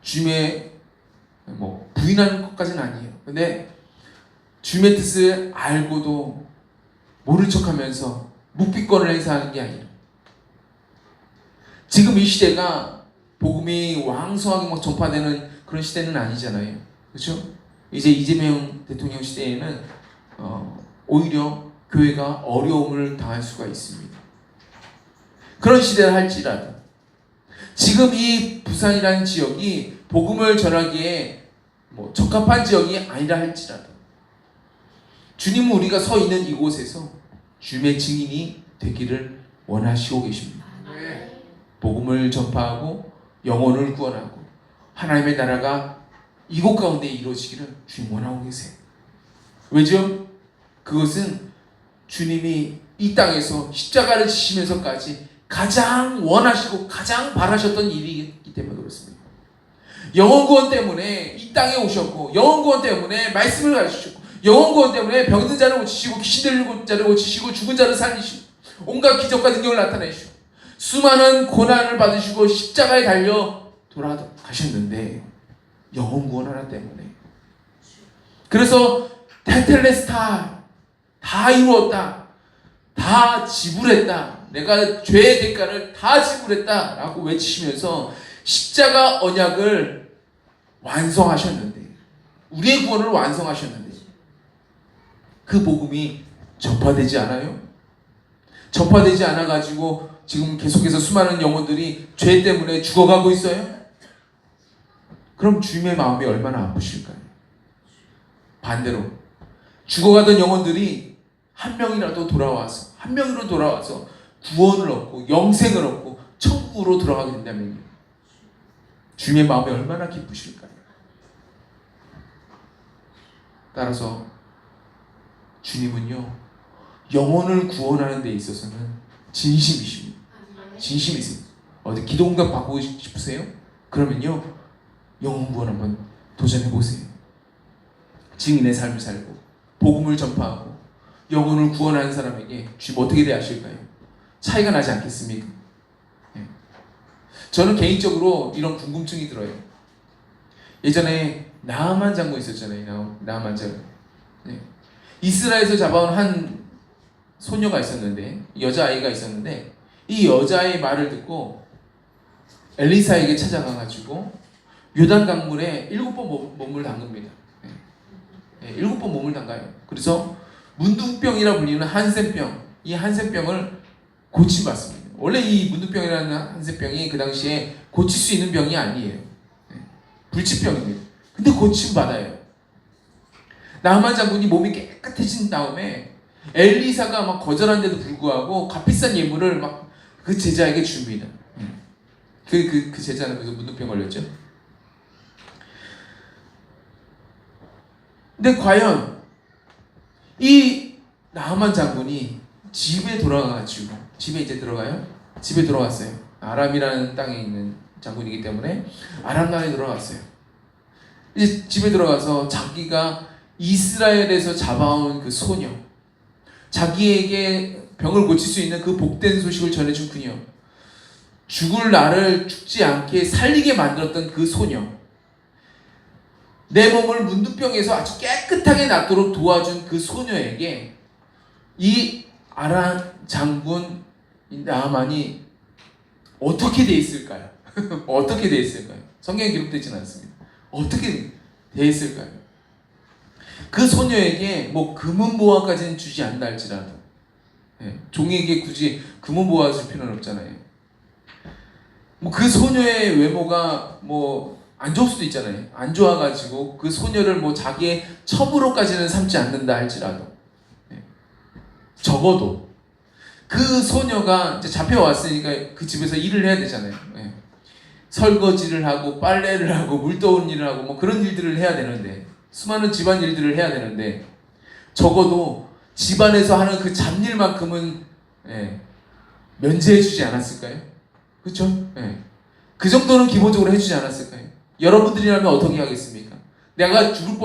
주님의 부인하는 것까지는 아니에요. 근데 주님의 뜻을 알고도 모른 척하면서 묵비권을 행사하는 게 아니라, 지금 이 시대가 복음이 왕성하게 막 전파되는 그런 시대는 아니잖아요. 그렇죠? 이제 이재명 대통령 시대에는 오히려 교회가 어려움을 당할 수가 있습니다. 그런 시대를 할지라도 지금 이 부산이라는 지역이 복음을 전하기에 적합한 지역이 아니라 할지라도 주님은 우리가 서 있는 이곳에서 주님의 증인이 되기를 원하시고 계십니다. 복음을 전파하고 영혼을 구원하고 하나님의 나라가 이곳 가운데 이루어지기를 주님 원하고 계세요. 왜죠? 그것은 주님이 이 땅에서 십자가를 지시면서까지 가장 원하시고 가장 바라셨던 일이기 때문에 그렇습니다. 영혼 구원 때문에 이 땅에 오셨고, 영혼 구원 때문에 말씀을 가르치셨고, 영혼 구원 때문에 병든 자를 고치시고, 귀신 들린 자를 고치시고, 죽은 자를 살리시고, 온갖 기적과 능력을 나타내시고, 수많은 고난을 받으시고 십자가에 달려 돌아가셨는데 영혼 구원 하나 때문에. 그래서 테텔레스타, 다 이루었다, 다 지불했다, 내가 죄의 대가를 다 지불했다 라고 외치시면서 십자가 언약을 완성하셨는데, 우리의 구원을 완성하셨는데 그 복음이 전파되지 않아요? 전파되지 않아가지고 지금 계속해서 수많은 영혼들이 죄 때문에 죽어가고 있어요? 그럼 주님의 마음이 얼마나 아프실까요? 반대로 죽어가던 영혼들이 한 명이라도 돌아와서 구원을 얻고 영생을 얻고 천국으로 돌아가게 된다면 주님의 마음이 얼마나 기쁘실까요? 따라서 주님은요, 영혼을 구원하는 데 있어서는 진심이십니다. 진심이세요. 어디 기도 응답 받고 싶으세요? 그러면요, 영혼 구원 한번 도전해 보세요. 증인의 삶을 살고 복음을 전파하고 영혼을 구원하는 사람에게 주님 어떻게 대하실까요? 차이가 나지 않겠습니까? 네. 저는 개인적으로 이런 궁금증이 들어요. 예전에 나아만 장군 있었잖아요. 나아만 장군. 네. 이스라엘에서 잡아온 한 소녀가 있었는데, 여자아이가 있었는데, 이 여자의 말을 듣고 엘리사에게 찾아가가지고 요단 강물에 7번 몸을 담급니다. 7번 몸을 담가요. 그래서 문둥병이라 불리는 한센병, 이 한센병을 고침받습니다. 원래 이 문둥병이라는 한센병이 그 당시에 고칠 수 있는 병이 아니에요. 불치병입니다. 근데 고침받아요. 나만 장군이 몸이 깨끗해진 다음에 엘리사가 막 거절한데도 불구하고 값비싼 예물을 막 그 제자에게 줍니다. 그 제자는 그래서 문둥병 걸렸죠. 근데 과연 이 나하만 장군이 집에 돌아가가지고, 집에 이제 들어가요. 집에 들어갔어요. 아람이라는 땅에 있는 장군이기 때문에 아람 나라에 들어갔어요. 이제 집에 들어가서 자기가 이스라엘에서 잡아온 그 소녀, 자기에게 병을 고칠 수 있는 그 복된 소식을 전해준 그녀, 죽을 나를 죽지 않게 살리게 만들었던 그 소녀, 내 몸을 문둥병에서 아주 깨끗하게 낫도록 도와준 그 소녀에게 이 아람 장군 나아만이 어떻게 돼 있을까요? 어떻게 돼 있을까요? 성경에 기록되지는 않습니다. 어떻게 돼 있을까요? 그 소녀에게 뭐 금은 보화까지는 주지 않나 할지라도, 종에게 굳이 금은 보화 줄 필요는 없잖아요. 뭐 그 소녀의 외모가 뭐 안 좋을 수도 있잖아요. 안 좋아가지고 그 소녀를 뭐 자기의 첩으로까지는 삼지 않는다 할지라도, 예. 적어도 그 소녀가 이제 잡혀왔으니까 그 집에서 일을 해야 되잖아요. 예. 설거지를 하고 빨래를 하고 물 떠오는 일을 하고 뭐 그런 일들을 해야 되는데, 수많은 집안 일들을 해야 되는데, 적어도 집안에서 하는 그 잡일만큼은, 예, 면제해주지 않았을까요? 그렇죠? 예. 그 정도는 기본적으로 해주지 않았을까요? 여러분들이라면 어떻게 하겠습니까? 내가 죽을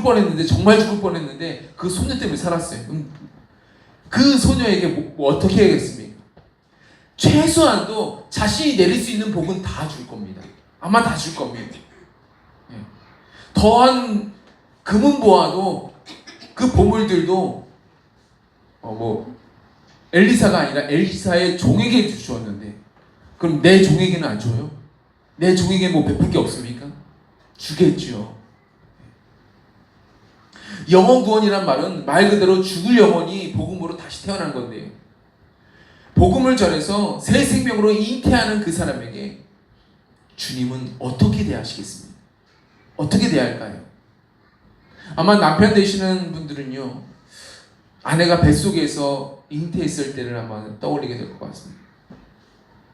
뻔했는데, 정말 죽을 뻔했는데 그 소녀 때문에 살았어요. 그 소녀에게 뭐 어떻게 하겠습니까? 최소한도 자신이 내릴 수 있는 복은 다 줄 겁니다. 아마 다 줄 겁니다. 예. 더한 금은 보아도 그 보물들도 뭐 엘리사가 아니라 엘리사의 종에게 주었는데, 그럼 내 종에게는 안 줘요? 내 종에게 뭐 베풀 게 없습니까? 주겠죠. 영혼 구원이란 말은 말 그대로 죽을 영혼이 복음으로 다시 태어난 건데요. 복음을 전해서 새 생명으로 잉태하는 그 사람에게 주님은 어떻게 대하시겠습니까? 어떻게 대할까요? 아마 남편 되시는 분들은요, 아내가 뱃속에서 잉태했을 때를 아마 떠올리게 될 것 같습니다.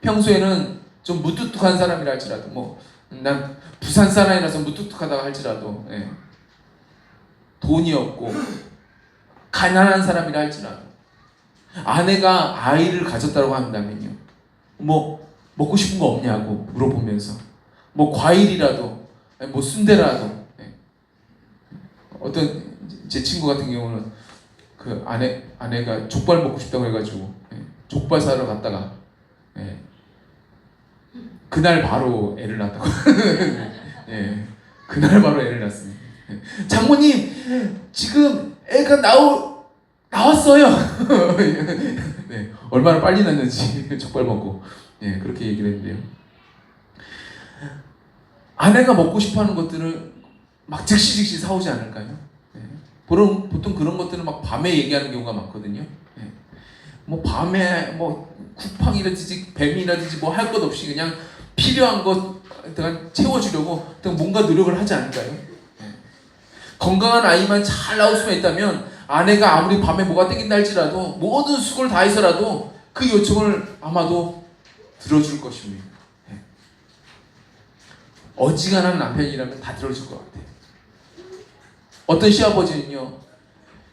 평소에는 좀 무뚝뚝한 사람이라 할지라도, 뭐 난 부산 사람이라서 무뚝뚝하다고 할지라도, 예, 돈이 없고 가난한 사람이라 할지라도, 아내가 아이를 가졌다고 한다면요, 뭐 먹고 싶은 거 없냐고 물어보면서, 뭐 과일이라도, 뭐 순대라도, 예. 어떤 제 친구 같은 경우는 그 아내가 족발 먹고 싶다고 해가지고, 예, 족발 사러 갔다가, 예, 그날 바로 애를 낳았다고. 예, 그날 바로 애를 낳았습니다. 예. 장모님, 지금 애가 나왔어요. 네, 얼마나 빨리 낳는지 족발 먹고, 예, 그렇게 얘기를 했는데요. 아내가 먹고 싶어하는 것들을 막 즉시 사오지 않을까요? 예. 보통 그런 것들은 막 밤에 얘기하는 경우가 많거든요. 예. 뭐 밤에 뭐 쿠팡이라든지 뱀이라든지 뭐 할 것 없이 그냥 필요한 것 채워주려고 뭔가 노력을 하지 않을까요? 예. 건강한 아이만 잘 나올 수만 있다면, 아내가 아무리 밤에 뭐가 땡긴다 할지라도 모든 수고를 다해서라도 그 요청을 아마도 들어줄 것입니다. 예. 어지간한 남편이라면 다 들어줄 것 같아요. 어떤 시아버지는요,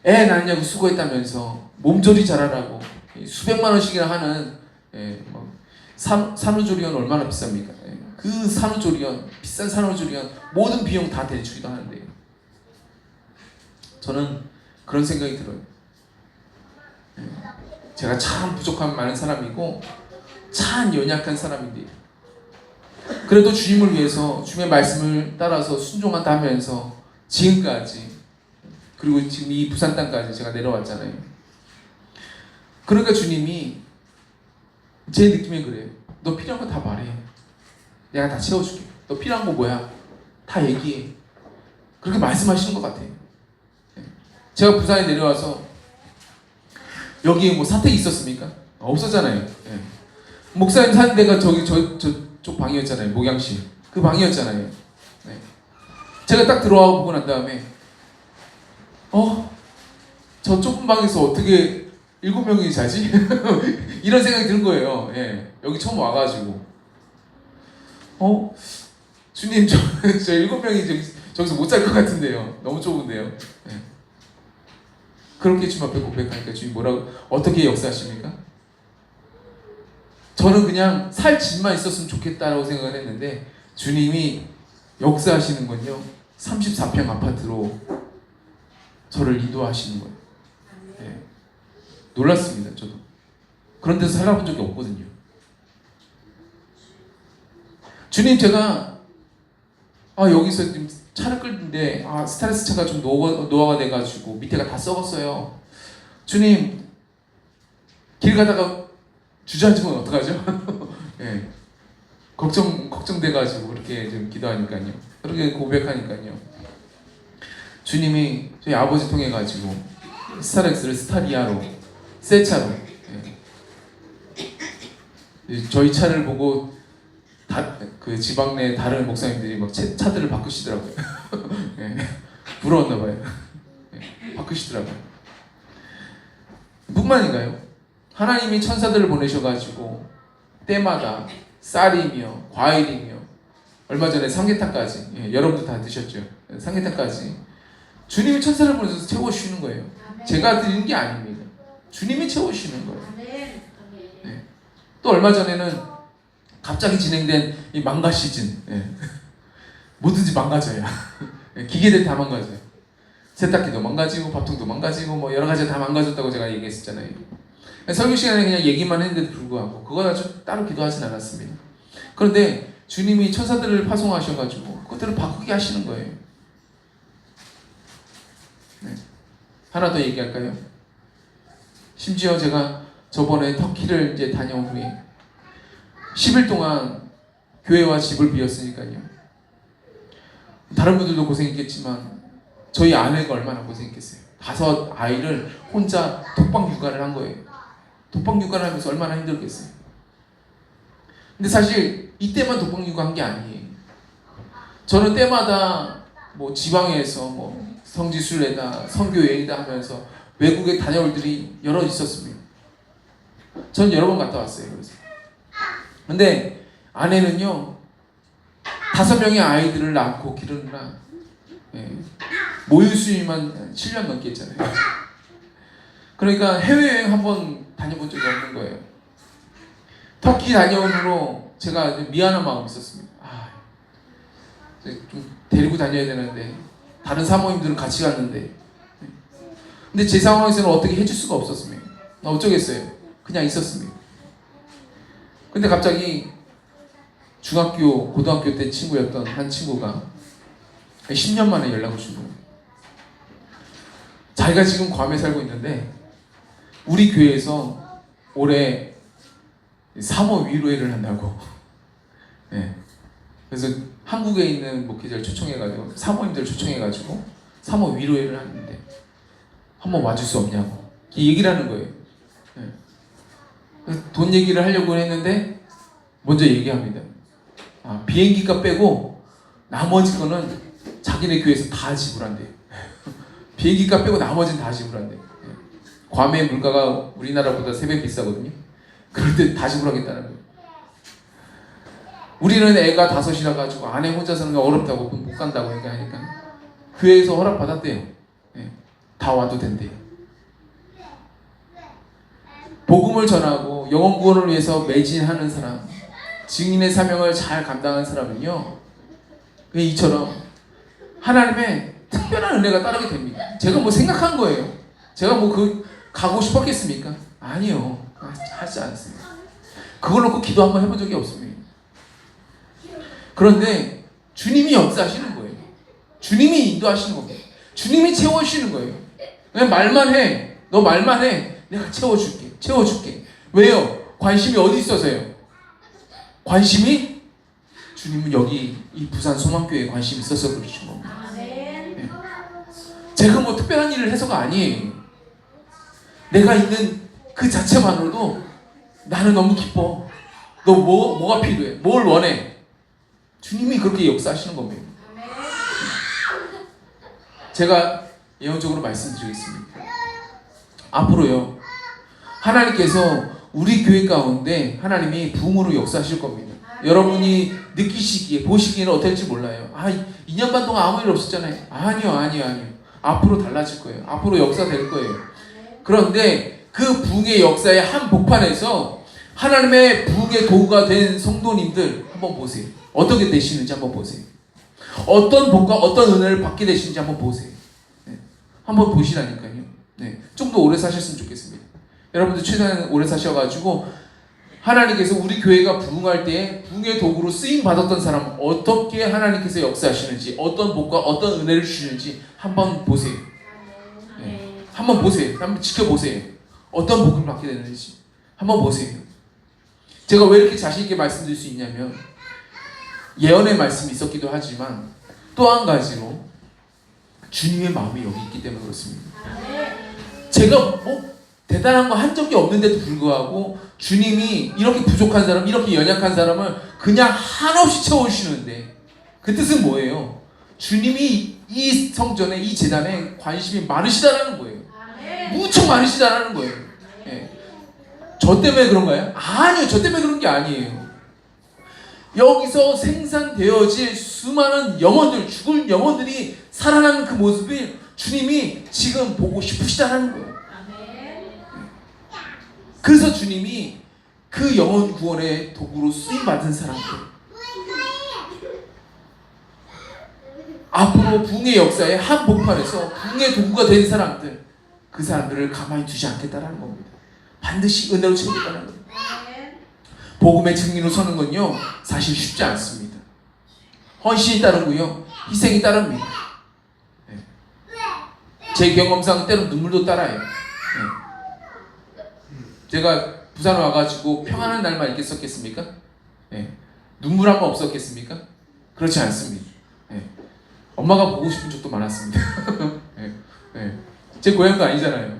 애 낳냐고 수고했다면서 몸조리 잘하라고 수백만 원씩이나 하는, 예, 뭐 산후조리원 얼마나 비쌉니까? 예, 그 산후조리원, 비싼 산후조리원 모든 비용 다 대주기도 하는데요. 저는 그런 생각이 들어요. 예, 제가 참 부족함 많은 사람이고 참 연약한 사람인데, 그래도 주님을 위해서 주님의 말씀을 따라서 순종한다 하면서 지금까지, 그리고 지금 이 부산 땅까지 제가 내려왔잖아요. 그러니까 주님이, 제 느낌이 그래요. 너 필요한 거 다 말해. 내가 다 채워줄게. 너 필요한 거 뭐야? 다 얘기해. 그렇게 말씀하시는 것 같아요. 제가 부산에 내려와서, 여기에 뭐 사택이 있었습니까? 없었잖아요. 예. 목사님 사는 데가 저쪽 방이었잖아요. 목양실. 그 방이었잖아요. 네. 제가 딱 들어와 보고 난 다음에, 저 좁은 방에서 어떻게 7명이 자지? 이런 생각이 드는 거예요. 예. 여기 처음 와가지고, 주님, 저 7명이 저기서 못 잘 것 같은데요. 너무 좁은데요. 예. 그렇게 주님 앞에 고백하니까 주님 어떻게 역사하십니까? 저는 그냥 살 집만 있었으면 좋겠다라고 생각을 했는데, 주님이 역사하시는 건요, 34평 아파트로 저를 인도하시는 거예요. 예. 놀랐습니다, 저도. 그런 데서 살아본 적이 없거든요. 주님, 제가 여기서 지금 차를 끌는데 스타레스 차가 좀 노화가 돼가지고 밑에가 다 썩었어요. 주님, 길 가다가 주저앉으면 어떡하죠? 예. 걱정돼가지고 그렇게 좀 기도하니까요. 그렇게 고백하니까요. 주님이 저희 아버지 통해가지고 스타렉스를 스타리아로, 새 차로, 예, 저희 차를 보고 그 지방 내 다른 목사님들이 막 차들을 바꾸시더라고요. 예, 부러웠나 봐요. 예, 바꾸시더라고요. 뿐만인가요? 하나님이 천사들을 보내셔가지고 때마다 쌀이며 과일이며 얼마 전에 삼계탕까지, 예, 여러분도 다 드셨죠? 삼계탕까지 주님이 천사를 보내셔서 채워주시는 거예요. 제가 드리는 게 아닙니다. 주님이 채워주시는 거예요. 네. 또 얼마 전에는 갑자기 진행된 이 망가 시즌, 예. 뭐든지 망가져요. 기계들 다 망가져요. 세탁기도 망가지고 밥통도 망가지고 뭐 여러 가지 다 망가졌다고 제가 얘기했었잖아요. 설교 시간에 그냥 얘기만 했는데도 불구하고 그거 가지고 따로 기도하진 않았습니다. 그런데 주님이 천사들을 파송하셔가지고 그것들을 바꾸게 하시는 거예요. 네. 하나 더 얘기할까요? 심지어 제가 저번에 터키를 이제 다녀온 후에 10일 동안 교회와 집을 비웠으니까요. 다른 분들도 고생했겠지만 저희 아내가 얼마나 고생했겠어요. 5 아이를 혼자 독방 육아를 한 거예요. 독방 육아를 하면서 얼마나 힘들겠어요. 근데 사실 이때만 독방 육아한 게 아니에요. 저는 때마다 뭐 지방에서 뭐 성지순례다, 선교여행이다 하면서 외국에 다녀올 일이 여러 있었습니다. 전 여러 번 갔다 왔어요. 그래서. 근데 아내는요 5명의 아이들을 낳고 기르느라, 예, 모유수유만 7년 넘게 했잖아요. 그러니까 해외여행 한번 다녀본 적이 없는 거예요. 터키 다녀온 후로 제가 미안한 마음이 있었습니다. 좀 데리고 다녀야 되는데 다른 사모님들은 같이 갔는데, 근데 제 상황에서는 어떻게 해줄 수가 없었습니다. 어쩌겠어요. 그냥 있었습니다. 근데 갑자기 중학교, 고등학교 때 친구였던 한 친구가 10년 만에 연락을 준 거예요. 자기가 지금 괌에 살고 있는데 우리 교회에서 올해 사모 위로회를 한다고. 네. 그래서 한국에 있는 목회자를 초청해가지고 사모님들 초청해가지고 사모 위로회를 하는데 한번 와줄 수 없냐고 얘기를 하는 거예요. 네. 돈 얘기를 하려고 했는데 먼저 얘기합니다. 비행기값 빼고 나머지 거는 자기네 교회에서 다 지불한대요. 비행기값 빼고 나머지는 다 지불한대요. 괌의 물가가 우리나라보다 3배 비싸거든요. 그럴 때 다 지불하겠다는 거예요. 우리는 애가 5이라 가지고 아내 혼자 사는 게 어렵다고 못 간다고 얘기하니까 교회에서 허락받았대요. 다 와도 된대요. 복음을 전하고 영혼 구원을 위해서 매진하는 사람, 증인의 사명을 잘 감당한 사람은요, 이처럼 하나님의 특별한 은혜가 따르게 됩니다. 제가 뭐 생각한 거예요. 제가 뭐 가고 싶었겠습니까? 아니요. 하지 않습니다. 그걸 놓고 기도 한번 해본 적이 없습니다. 그런데 주님이 역사하시는 거예요. 주님이 인도하시는 겁니다. 주님이 채워주시는 거예요. 그냥 말만 해. 너 말만 해. 내가 채워줄게. 채워줄게. 왜요? 관심이 어디 있어서요? 관심이 주님은 여기 이 부산 소망교회에 관심이 있어서 그러신 겁니다. 네. 제가 뭐 특별한 일을 해서가 아니에요. 내가 있는 그 자체만으로도 나는 너무 기뻐. 너 뭐가 필요해? 뭘 원해? 주님이 그렇게 역사하시는 겁니다. 제가 예언적으로 말씀드리겠습니다. 앞으로요, 하나님께서 우리 교회 가운데 하나님이 부흥으로 역사하실 겁니다. 여러분이 느끼시기에, 보시기에는 어떨지 몰라요. 2년 반 동안 아무 일 없었잖아요. 아니요. 앞으로 달라질 거예요. 앞으로 역사될 거예요. 그런데 그 부흥의 역사의 한 복판에서 하나님의 부흥의 도구가 된 성도님들 한번 보세요. 어떻게 되시는지 한번 보세요. 어떤 복과 어떤 은혜를 받게 되시는지 한번 보세요. 네. 한번 보시라니까요. 네. 좀 더 오래 사셨으면 좋겠습니다. 여러분들 최대한 오래 사셔가지고 하나님께서 우리 교회가 부흥할 때 부흥의 도구로 쓰임 받았던 사람 어떻게 하나님께서 역사하시는지, 어떤 복과 어떤 은혜를 주시는지 한번 보세요. 네. 한번 보세요. 한번 지켜보세요. 어떤 복을 받게 되는지 한번 보세요. 제가 왜 이렇게 자신 있게 말씀드릴 수 있냐면 예언의 말씀이 있었기도 하지만 또 한 가지로 주님의 마음이 여기 있기 때문에 그렇습니다. 제가 뭐 대단한 거 한 적이 없는데도 불구하고 주님이 이렇게 부족한 사람, 이렇게 연약한 사람을 그냥 한없이 채워주시는데 그 뜻은 뭐예요? 주님이 이 성전에, 이 제단에 관심이 많으시다라는 거예요. 무척 많으시다라는 거예요. 예. 저 때문에 그런가요? 아니요, 저 때문에 그런 게 아니에요. 여기서 생산되어질 수많은 영혼들, 죽을 영혼들이 살아나는 그 모습을 주님이 지금 보고 싶으시다는 거예요. 그래서 주님이 그 영혼 구원의 도구로 쓰임받은 사람들, 앞으로 붕의 역사의 한복판에서 붕의 도구가 된 사람들, 그 사람들을 가만히 두지 않겠다라는 겁니다. 반드시 은혜로 채우겠다는 겁니다. 복음의 증인으로 서는 건요, 사실 쉽지 않습니다. 헌신이 따르고요, 희생이 따릅니다. 제 경험상 때론 눈물도 따라요. 제가 부산 와가지고 평안한 날만 있겠었겠습니까? 눈물 한 번 없었겠습니까? 그렇지 않습니다. 엄마가 보고 싶은 적도 많았습니다. 제 고향도 아니잖아요.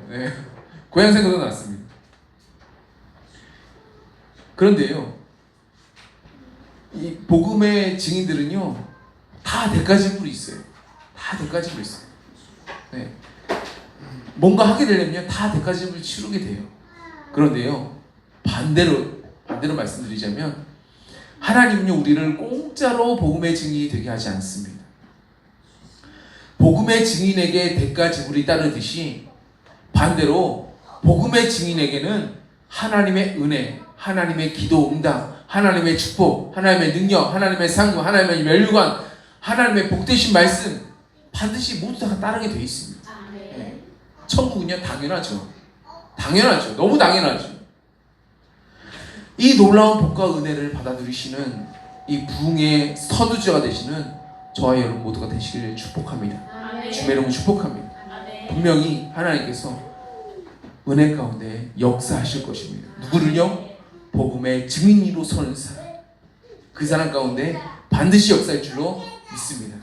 고향 생각도 났습니다. 그런데요, 이 복음의 증인들은요, 다 대가지물이 있어요. 다 대가지물이 있어요. 뭔가 하게 되려면 다 대가지물을 치르게 돼요. 그런데요, 반대로 말씀드리자면 하나님은요, 우리를 공짜로 복음의 증인이 되게 하지 않습니다. 복음의 증인에게 대가지물이 따르듯이 반대로 복음의 증인에게는 하나님의 은혜, 하나님의 기도 응답, 하나님의 축복, 하나님의 능력, 하나님의 상급, 하나님의 멸류관, 하나님의 복되신 말씀 반드시 모두 다 따르게 되어 있습니다. 천국은요, 당연하죠. 당연하죠. 너무 당연하죠. 이 놀라운 복과 은혜를 받아 누리시는 이 부흥의 선두주가 되시는 저와 여러분 모두가 되시기를 축복합니다. 주의 이름으로 축복합니다. 분명히 하나님께서 은혜 가운데 역사하실 것입니다. 누구를요? 복음의 증인으로 서는 사람. 그 사람 가운데 반드시 역사할 줄로 믿습니다.